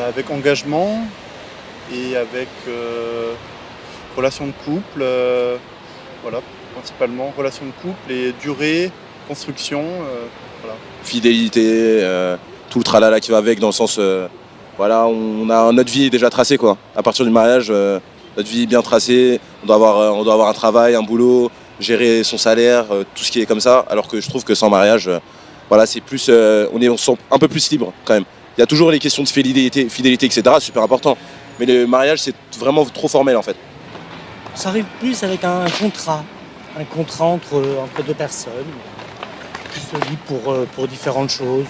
avec engagement et avec relation de couple, voilà, principalement relation de couple et durée, construction, voilà. Fidélité, tout le tralala qui va avec, dans le sens, voilà, notre vie est déjà tracée, quoi. À partir du mariage, notre vie est bien tracée, on doit avoir un travail, un boulot, gérer son salaire, tout ce qui est comme ça, alors que je trouve que sans mariage, voilà, c'est plus, on se sent un peu plus libre quand même. Il y a toujours les questions de fidélité, etc., super important. Mais le mariage, c'est vraiment trop formel en fait. Ça arrive plus avec un contrat entre deux personnes qui se lient pour différentes choses.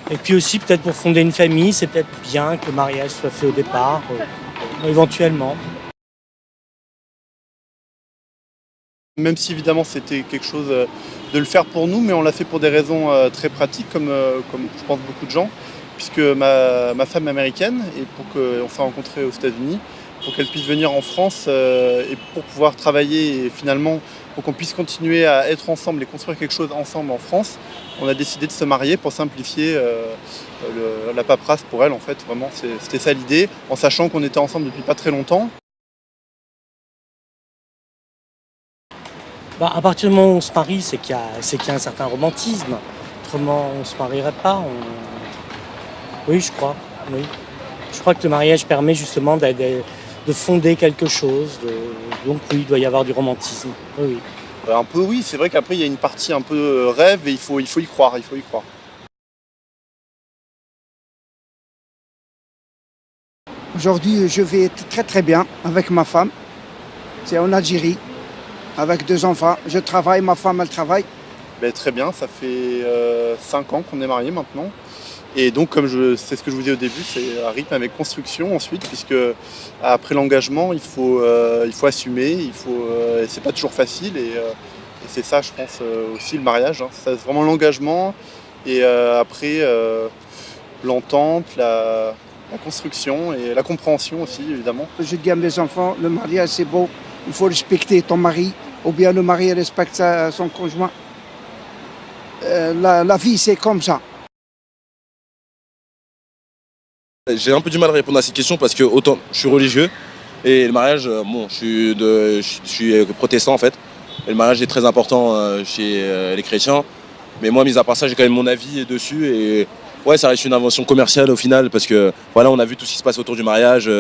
Et puis aussi peut-être pour fonder une famille, c'est peut-être bien que le mariage soit fait au départ, éventuellement. Même si évidemment c'était quelque chose de le faire pour nous, mais on l'a fait pour des raisons très pratiques, comme je pense beaucoup de gens, puisque ma femme est américaine et pour qu'on s'est rencontrés aux États-Unis, pour qu'elle puisse venir en France et pour pouvoir travailler et finalement pour qu'on puisse continuer à être ensemble et construire quelque chose ensemble en France, on a décidé de se marier pour simplifier la paperasse pour elle en fait. Vraiment, c'était ça l'idée, en sachant qu'on était ensemble depuis pas très longtemps. À partir du moment où on se marie, c'est qu'il y a un certain romantisme. Autrement, on ne se marierait pas. Oui, je crois. Oui. Je crois que le mariage permet justement de fonder quelque chose. Donc oui, il doit y avoir du romantisme. Oui. Un peu oui, c'est vrai qu'après il y a une partie un peu rêve et il faut y croire, Aujourd'hui, je vais très très bien avec ma femme. C'est en Algérie, avec 2 enfants. Je travaille, ma femme elle travaille. Très bien, ça fait 5 ans qu'on est mariés maintenant. Et donc c'est ce que je vous disais au début, c'est un rythme avec construction ensuite, puisque après l'engagement, il faut assumer, et c'est pas toujours facile. Et c'est ça, je pense, aussi le mariage. C'est vraiment l'engagement et après l'entente, la construction et la compréhension aussi, évidemment. Je dis à mes enfants, le mariage c'est beau, il faut respecter ton mari, ou bien le mari respecte son conjoint. La vie c'est comme ça. J'ai un peu du mal à répondre à cette question parce que autant je suis religieux et le mariage, je suis protestant en fait. Et le mariage est très important chez les chrétiens. Mais moi, mis à part ça, j'ai quand même mon avis dessus. Et ouais, ça reste une invention commerciale au final parce que voilà, on a vu tout ce qui se passe autour du mariage.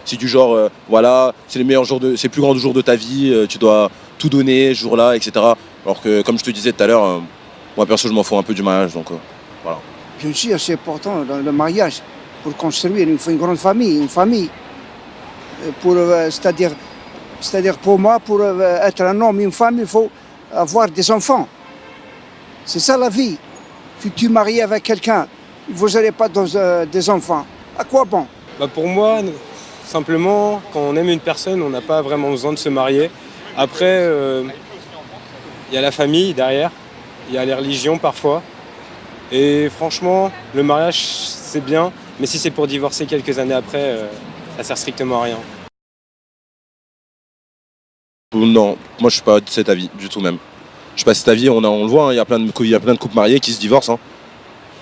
C'est du genre, voilà, c'est c'est le plus grand jour de ta vie. Tu dois tout donner ce jour-là, etc. Alors que, comme je te disais tout à l'heure, moi perso, je m'en fous un peu du mariage. Donc voilà. Bien sûr, c'est important dans le mariage. Pour construire, il faut une grande famille, c'est-à-dire pour moi, pour être un homme, une femme, il faut avoir des enfants. C'est ça la vie. Si tu maries avec quelqu'un, vous n'aurez pas des enfants. À quoi bon? Pour moi, simplement, quand on aime une personne, on n'a pas vraiment besoin de se marier. Après, il y a la famille derrière, il y a les religions parfois. Et franchement, le mariage, c'est bien. Mais si c'est pour divorcer quelques années après, ça sert strictement à rien. Non, moi je suis pas de cet avis du tout même. Je suis pas de cet avis, on le voit, il y a plein de couples mariés qui se divorcent.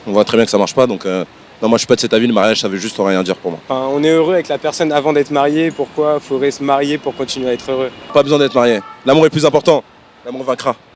On voit très bien que ça marche pas, donc non, moi je suis pas de cet avis, le mariage ça veut juste rien dire pour moi. On est heureux avec la personne avant d'être marié, pourquoi faudrait se marier pour continuer à être heureux? Pas besoin d'être marié, l'amour est plus important, l'amour vaincra.